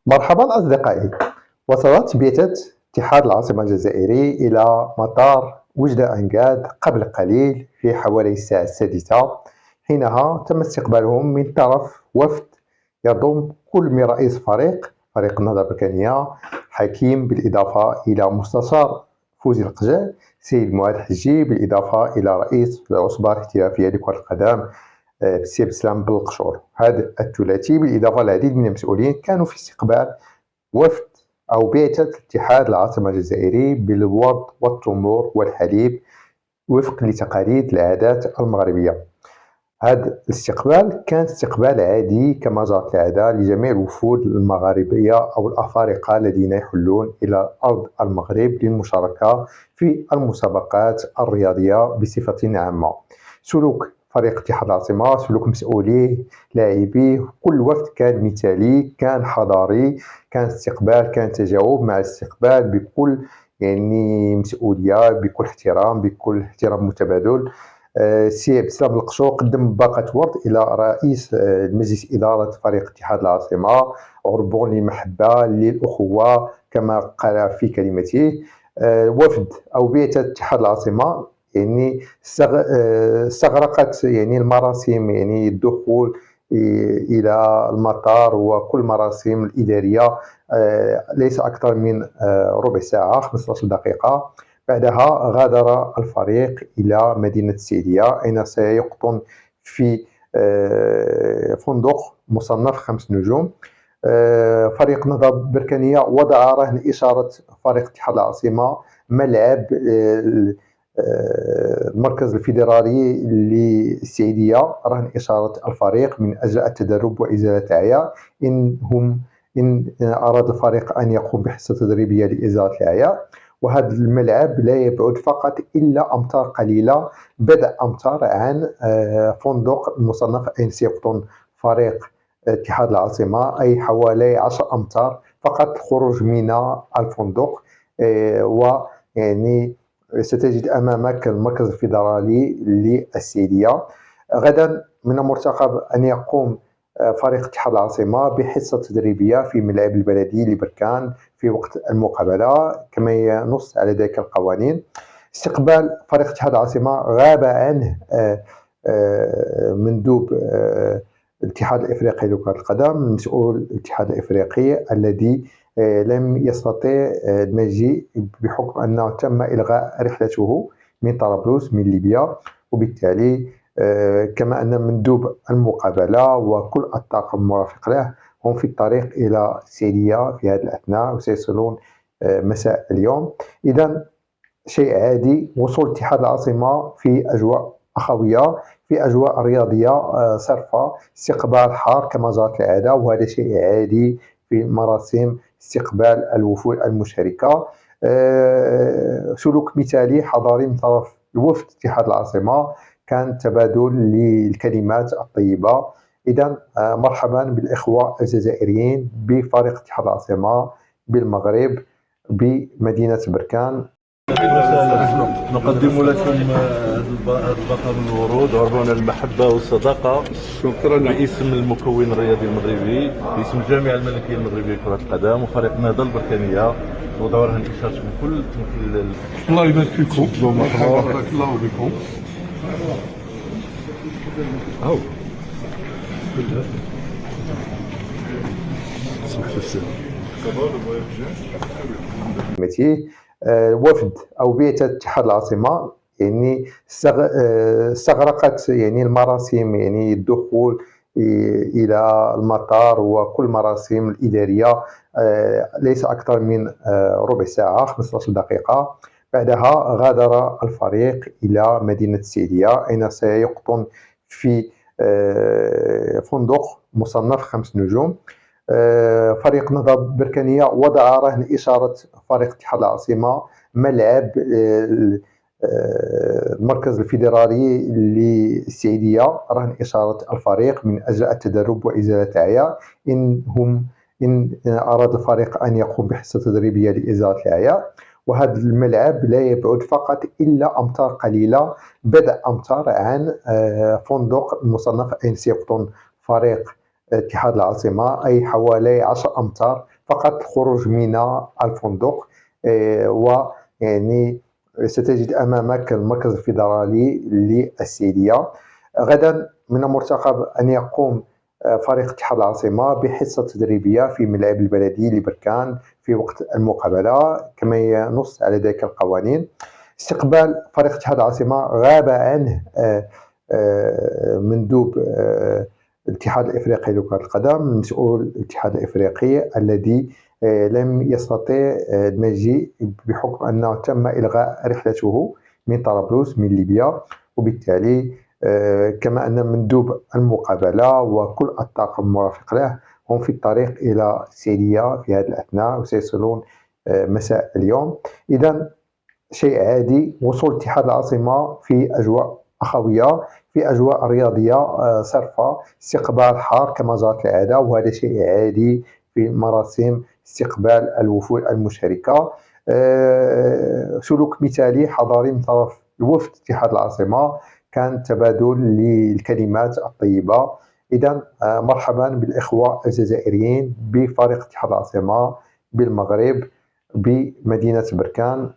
مرحبا أصدقائي. وصلت بعثة اتحاد العاصمة الجزائري إلى مطار وجدة أنقاد قبل قليل في حوالي الساعة 6، حينها تم استقبالهم من طرف وفد يضم كل من رئيس فريق النهضة البركانية حكيم، بالإضافة إلى مستشار فوزي القجع سيد معاذ حجي، بالإضافة إلى رئيس العصبة الائتلافية لكرة القدم السي بسلام بالقشور. هذا الثلاثي بالإضافة للعديد من المسؤولين كانوا في استقبال وفد أو بعثة اتحاد العاصمة الجزائري بالورد والتمور والحليب وفق لتقاليد العادات المغربية. هذا الاستقبال كان استقبال عادي كما جرت العادة لجميع الوفود المغاربية أو الأفارقة الذين يحلون إلى أرض المغرب للمشاركة في المسابقات الرياضية بصفة عامة. سلوك فريق اتحاد العاصمة، سلوك مسؤوليه، لاعبيه، كل وفد كان مثالي، كان حضاري، كان استقبال، كان تجاوب مع الاستقبال بكل مسؤولية، بكل احترام متبادل. السي بسلام القشور قدم باقة ورد إلى رئيس مجلس إدارة فريق اتحاد العاصمة، عربون للمحبة للأخوة كما قال في كلمته. وفد أو بعثة اتحاد العاصمة استغرقت المراسم، الدخول إلى المطار وكل المراسم الإدارية ليس أكثر من ربع ساعة 15 دقيقة. بعدها غادر الفريق إلى مدينة السعدية، أين سيقطن في فندق مصنف 5 نجوم. فريق النهضة البركانية وضع رهن إشارة فريق اتحاد العاصمة ملعب المركز الفيدرالي للسعيدية، رهن إشارة الفريق من أجل التدرب وإزالة العيا إن أراد الفريق أن يقوم بحصة تدريبية لإزالة العيا. وهذا الملعب لا يبعد فقط إلا أمتار قليلة، بضع أمتار عن فندق المصنف أين سيقطن فريق اتحاد العاصمة، أي حوالي 10 أمتار فقط الخروج من الفندق. ستجد أمامك المركز الفيدرالي للسعيدية. غدا من المرتقب أن يقوم فريق اتحاد العاصمة بحصة تدريبية في ملعب البلدي لبركان في وقت المقابلة كما ينص على ذلك القوانين. استقبال فريق اتحاد العاصمة غاب عنه مندوب الاتحاد الافريقي لكرة القدم، المسؤول الاتحاد الافريقي الذي لم يستطيع المجيء بحكم أنه تم إلغاء رحلته من طرابلس من ليبيا، وبالتالي كما أن مندوب المقابلة وكل الطاقم المرافق له هم في الطريق إلى السعيدية في هذه الأثناء وسيصلون مساء اليوم. إذا شيء عادي وصول اتحاد العاصمة في أجواء أخوية، في أجواء رياضية صرفة، استقبال حار كما جرت العادة، وهذا شيء عادي في مراسم استقبال الوفود المشاركة. سلوك مثالي حضاري من طرف الوفد اتحاد العاصمة، كان تبادل للكلمات الطيبة. إذا مرحبا بالإخوة الجزائريين بفريق اتحاد العاصمة بالمغرب بمدينة بركان. نقدم لكم هذا الباقة من الورود عربون المحبة والصداقة، شكرا باسم المكون الرياضي المغربي، باسم الجامعة الملكية المغربية لكرة القدم وفريق النهضة البركانية، وضعوا رهن إشارة من كل الله يبارك فيكم. بارك الله بكم. أهو وفد أو بعثة اتحاد العاصمة استغرقت المراسم، الدخول إلى المطار وكل المراسم الإدارية ليس أكثر من ربع ساعة 15 دقيقة. بعدها غادر الفريق إلى مدينة السعدية، أين سيقطن في فندق مصنف 5 نجوم. فريق النهضة البركانية وضع رهن إشارة فريق اتحاد العاصمة ملعب المركز الفيدرالي للسعيدية، رهن إشارة الفريق من أجل التدرب وإزالة العيا إن أراد الفريق أن يقوم بحصة تدريبية لإزالة العيا. وهذا الملعب لا يبعد فقط إلا أمتار قليلة، بضع أمتار عن فندق المصنف أين سيقطن فريق اتحاد العاصمة، أي حوالي 10 أمتار فقط الخروج من الفندق، ويعني ستجد أمامك المركز الفيدرالي للسيدية. غدا من المرتقب أن يقوم فريق اتحاد العاصمة بحصة تدريبية في ملعب البلدي لبركان في وقت المقابلة كما ينص على ذلك القوانين. استقبال فريق اتحاد العاصمة غاب عنه مندوب الاتحاد الافريقي لكرة القدم، المسؤول الاتحاد الافريقي الذي لم يستطيع المجيء بحكم انه تم الغاء رحلته من طرابلس من ليبيا، وبالتالي كما ان مندوب المقابلة وكل الطاقم المرافق له هم في الطريق الى سيدية في هذه الاثناء وسيصلون مساء اليوم. اذا شيء عادي وصول اتحاد العاصمة في أجواء أخوية، في أجواء رياضية صرفة، استقبال حار كما جرت العادة، وهذا شيء عادي في مراسم استقبال الوفود المشاركة. سلوك مثالي حضاري من طرف الوفد اتحاد العاصمة، كان تبادل للكلمات الطيبة. إذا مرحبا بالإخوة الجزائريين بفريق اتحاد العاصمة بالمغرب بمدينة بركان.